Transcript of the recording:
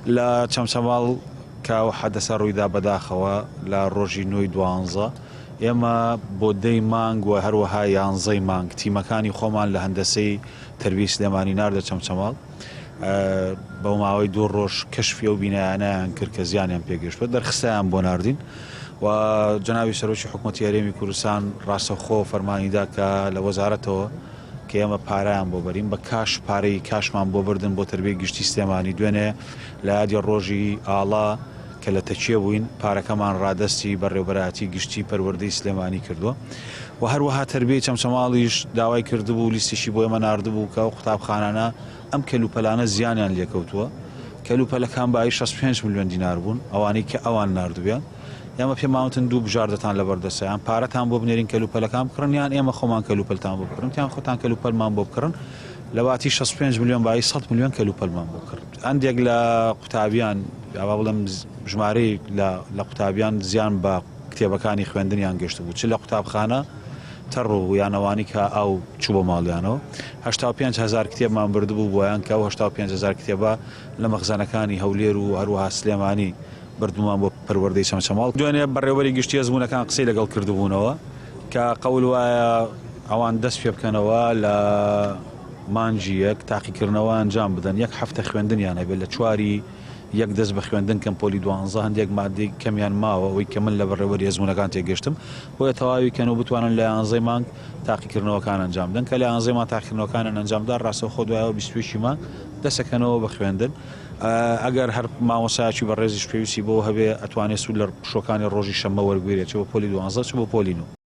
لە چەمچەماڵ کاو حەدەسە ڕوویدا بەداخەوە لە ڕۆژی 9/12 ئێمە بۆ 10 مانگ و هەروەها 11 مانگ تیمەکانی خۆمان لە هەندەسەی تەربیە سلێمانی ناردە چەمچەماڵ بەو ماوەی 2 ڕۆژ کەشفی و بینایانیان کرد کە زیانیان پێگەشتوە دەرخستیان بۆ ناردین و جنابی سەرۆکی حکوومەتی هەرێمی کوردستان ڕاستەوخۆ فەرمانیدا کە لە وەزارەتەوە کە ئێمە پارەیان بۆ بەرین بە کاش پارەی کاشمان بۆ بردن بۆ تەربیە گشتی سلێمانی دوێنێ لە یادی ڕۆژی ئاڵا کە لە تەکیە بووین پارەکەمان ڕادستی بەڕێوەبەرایەتی گشتی پەروەردەی سلێمانی کردووە و هەروەها تەربیەی چەمچەماڵیش داوای کردبوو لیستیشی بۆ ئێمە ناردبوو کە ئەو قوتابخانانە ئەم کەلوپەلانە زیانیان لێکەوتووە کەلوپەلەکان بای 65 ملیۆن دینار بوون ئەوانەی کە ئەوان ناردویان ئێمە پێماوتن دوو بژاردەتان لە بەردەسەیان پارەتان بۆ بنێرین کەلوپەلەکان بکڕن یان ئێمە خۆمان کەلوپەلتان بۆ بکڕن یان خۆتان کەلوپەلمان بۆ بکڕن لە واتی 65 ملیۆن بای 100 ملیۆن کەلوپەلمان بۆ بکڕن هەندێک لە قوتابیان ئەوا بڵێم ژمارەی لە قوتابیان زیان بە کتێبەکانی خوێندنیان گەشت بوو چ لە قوتابخانە تەڕ و یانەوانی کە ئەو چوو بۆ ماڵیانەوە 85,000 کتێبمان بردبوو بۆیان کە 85,000 کتێبە لە مەخزانەکانی هەولێر و هەروەها سلێمانی بردومان بۆ پەروەردەی چەمچەماڵ دوێنێ بەڕێوەبەری گشتی ئەزموونەکان قسەی لەگەڵ کردبوونەوە کە قەول وایە ئەوان دەست پێ بکەنەوە لە مانجی یەک تاقیکردنەوە ئەنجام بدەن یەک هەفتە خوێندنیان هەبێت لە چواری یەک دەست بە خوێندن کەم پۆلی 12 هەندێک مادەی کەمیان ماوە ئەوەی کە من لە بەڕێوەبەری ئەزموونەکان تێگەشتم بۆیە تەواوی کەن و بتوانن لە 11 مانگ تاقیکردنەوەکان ئەنجام بدەن کە لە 11 مانگ تاقیکردنەوەکانیان ئەنجامدا ڕاستەوخۆ دوایەوە 22 مانگ دەسەکەنەوە بە خوێندن ئەگەر هەر مامۆسایەکی بەڕێزیش پێویستی بۆ هەبێ ئەتوانێت سوود لە شۆکانی ڕۆژی شەممە وەرگێرێت چ بۆ پۆلی 12 چ بۆ پۆلی 9